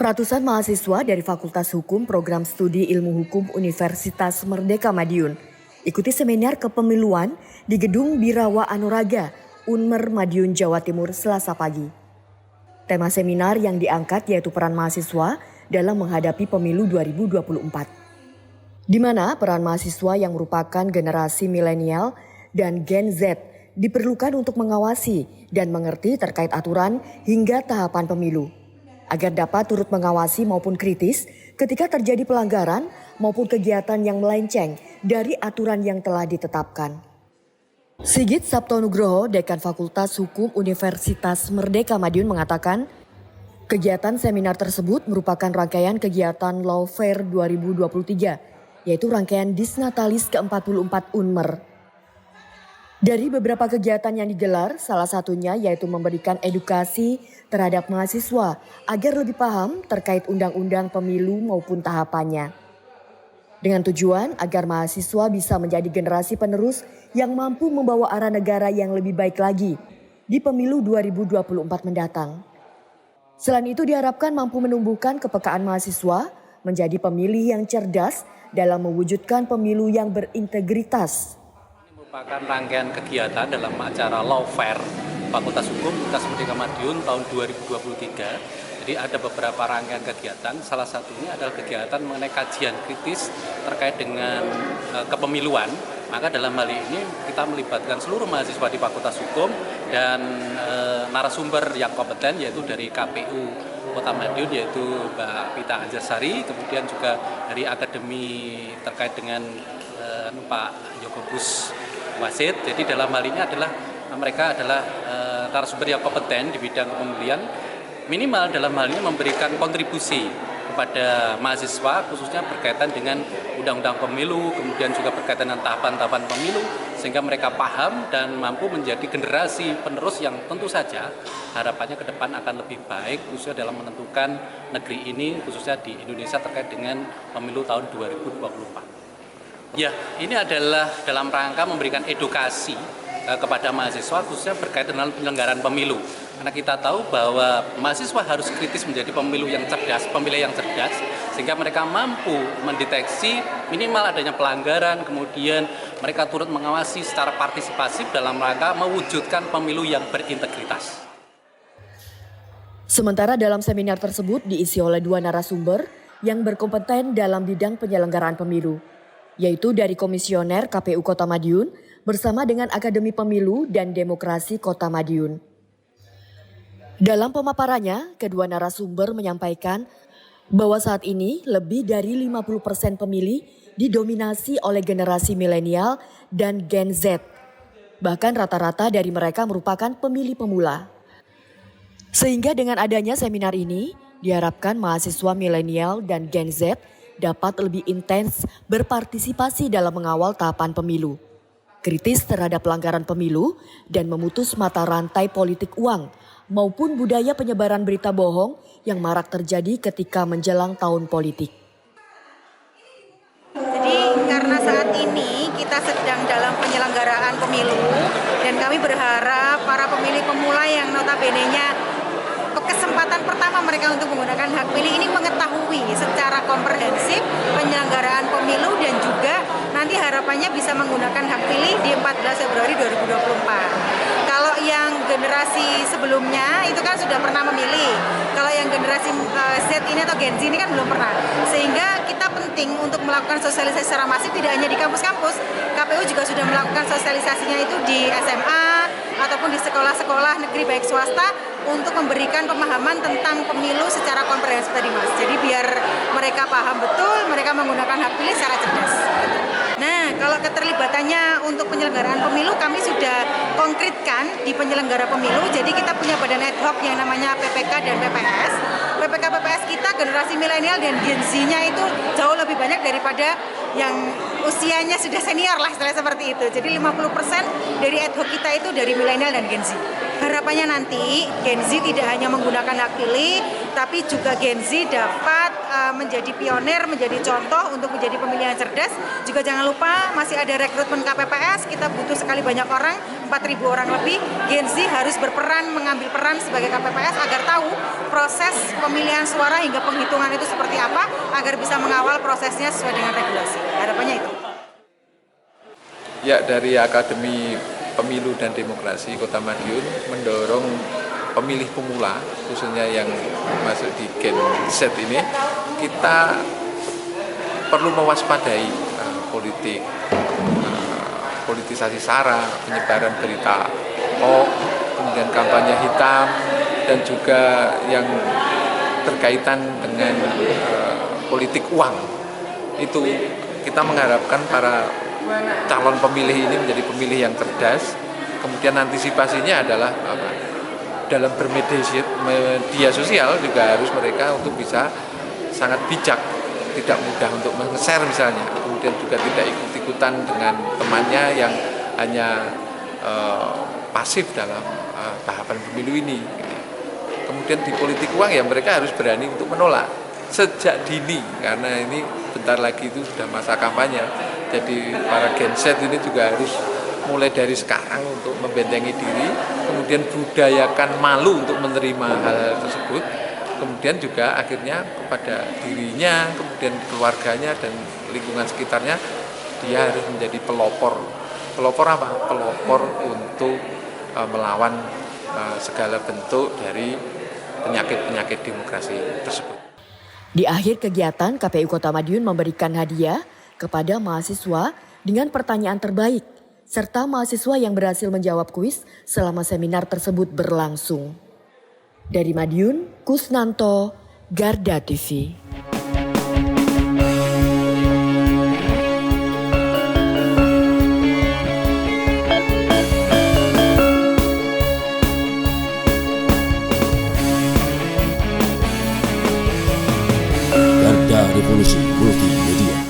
Ratusan mahasiswa dari Fakultas Hukum Program Studi Ilmu Hukum Universitas Merdeka Madiun ikuti seminar kepemiluan di Gedung Birawa Anuraga, Unmer Madiun, Jawa Timur, Selasa pagi. Tema seminar yang diangkat yaitu peran mahasiswa dalam menghadapi pemilu 2024. Di mana peran mahasiswa yang merupakan generasi milenial dan Gen Z diperlukan untuk mengawasi dan mengerti terkait aturan hingga tahapan pemilu, agar dapat turut mengawasi maupun kritis ketika terjadi pelanggaran maupun kegiatan yang melenceng dari aturan yang telah ditetapkan. Sigit Sabtonugroho, Dekan Fakultas Hukum Universitas Merdeka Madiun mengatakan, kegiatan seminar tersebut merupakan rangkaian kegiatan Law Fair 2023, yaitu rangkaian Disnatalis ke-44 Unmer. Dari beberapa kegiatan yang digelar, salah satunya yaitu memberikan edukasi terhadap mahasiswa agar lebih paham terkait undang-undang pemilu maupun tahapannya. Dengan tujuan agar mahasiswa bisa menjadi generasi penerus yang mampu membawa arah negara yang lebih baik lagi di pemilu 2024 mendatang. Selain itu diharapkan mampu menumbuhkan kepekaan mahasiswa menjadi pemilih yang cerdas dalam mewujudkan pemilu yang berintegritas. Merupakan rangkaian kegiatan dalam acara Law Fair Fakultas Hukum Universitas Merdeka Madiun tahun 2023. Jadi ada beberapa rangkaian kegiatan, salah satunya adalah kegiatan mengenai kajian kritis terkait dengan kepemiluan. Maka dalam hal ini kita melibatkan seluruh mahasiswa di Fakultas Hukum dan narasumber yang kompeten yaitu dari KPU Kota Madiun yaitu Mbak Pita Anjarsari, kemudian juga dari akademi terkait dengan Pak Yogobus Wasit. Jadi dalam hal ini adalah mereka adalah narasumber yang kompeten di bidang pemilihan, minimal dalam hal ini memberikan kontribusi kepada mahasiswa khususnya berkaitan dengan undang-undang pemilu, kemudian juga berkaitan dengan tahapan-tahapan pemilu, sehingga mereka paham dan mampu menjadi generasi penerus yang tentu saja harapannya ke depan akan lebih baik khususnya dalam menentukan negeri ini khususnya di Indonesia terkait dengan pemilu tahun 2024. Ya, ini adalah dalam rangka memberikan edukasi kepada mahasiswa khususnya berkaitan dengan penyelenggaraan pemilu. Karena kita tahu bahwa mahasiswa harus kritis menjadi pemilu yang cerdas, pemilih yang cerdas, sehingga mereka mampu mendeteksi minimal adanya pelanggaran, kemudian mereka turut mengawasi secara partisipasif dalam rangka mewujudkan pemilu yang berintegritas. Sementara dalam seminar tersebut diisi oleh dua narasumber yang berkompeten dalam bidang penyelenggaraan pemilu, yaitu dari Komisioner KPU Kota Madiun bersama dengan Akademi Pemilu dan Demokrasi Kota Madiun. Dalam pemaparannya, kedua narasumber menyampaikan bahwa saat ini lebih dari 50% pemilih didominasi oleh generasi milenial dan Gen Z. Bahkan rata-rata dari mereka merupakan pemilih pemula. Sehingga dengan adanya seminar ini, diharapkan mahasiswa milenial dan Gen Z dapat lebih intens berpartisipasi dalam mengawal tahapan pemilu, kritis terhadap pelanggaran pemilu, dan memutus mata rantai politik uang maupun budaya penyebaran berita bohong yang marak terjadi ketika menjelang tahun politik. Jadi karena saat ini kita sedang dalam penyelenggaraan pemilu dan kami berharap para pemilih pemula yang notabene-nya kesempatan pertama mereka untuk menggunakan hak pilih ini mengetahui secara komprehensif penyelenggaraan pemilu dan juga nanti harapannya bisa menggunakan hak pilih di 14 Februari 2024. Kalau yang generasi sebelumnya itu kan sudah pernah memilih. Kalau yang generasi Z ini atau Gen Z ini kan belum pernah. Sehingga kita penting untuk melakukan sosialisasi secara masif tidak hanya di kampus-kampus. KPU juga sudah melakukan sosialisasinya itu di SMA ataupun di sekolah-sekolah negeri baik swasta untuk memberikan pemahaman tentang pemilu secara komprehensif tadi Mas. Jadi biar mereka paham betul, mereka menggunakan hak pilih secara cerdas. Nah, kalau keterlibatannya untuk penyelenggaraan pemilu kami sudah konkretkan di penyelenggara pemilu. Jadi kita punya badan ad hoc yang namanya PPK dan PPS. PPK-PPS kita generasi milenial dan Gen Z-nya itu jauh lebih banyak daripada yang usianya sudah senior lah, istilahnya seperti itu. Jadi 50% dari ad hoc kita itu dari milenial dan Gen Z. Harapannya nanti Gen Z tidak hanya menggunakan hak pilih, tapi juga Gen Z dapat menjadi pionir, menjadi contoh untuk menjadi pemilihan cerdas. Juga jangan lupa masih ada rekrutmen KPPS, kita butuh sekali banyak orang, 4.000 orang lebih. Gen Z harus berperan, mengambil peran sebagai KPPS agar tahu proses pemilihan suara hingga penghitungan itu seperti apa, agar bisa mengawal prosesnya sesuai dengan regulasi. Harapannya itu. Ya, dari Akademi Pemilu dan Demokrasi Kota Madiun mendorong pemilih pemula, khususnya yang masuk di Gen Z ini, kita perlu mewaspadai politisasi sara, penyebaran berita hoax, kemudian kampanye hitam, dan juga yang berkaitan dengan politik uang. Itu kita mengharapkan para calon pemilih ini menjadi pemilih yang cerdas. Kemudian antisipasinya adalah dalam bermedia sosial juga harus mereka untuk bisa sangat bijak, tidak mudah untuk nge-share misalnya, kemudian juga tidak ikut-ikutan dengan temannya yang hanya pasif dalam tahapan pemilu ini. Kemudian di politik uang ya mereka harus berani untuk menolak sejak dini, karena ini bentar lagi itu sudah masa kampanye. Jadi para Gen Z ini juga harus mulai dari sekarang untuk membentengi diri, kemudian budayakan malu untuk menerima hal tersebut, kemudian juga akhirnya kepada dirinya, kemudian keluarganya dan lingkungan sekitarnya, dia harus menjadi pelopor. Pelopor apa? Pelopor untuk melawan segala bentuk dari penyakit-penyakit demokrasi tersebut. Di akhir kegiatan, KPU Kota Madiun memberikan hadiah kepada mahasiswa dengan pertanyaan terbaik, serta mahasiswa yang berhasil menjawab kuis selama seminar tersebut berlangsung. Dari Madiun, Kusnanto, Garda TV. Garda Revolusi Multimedia.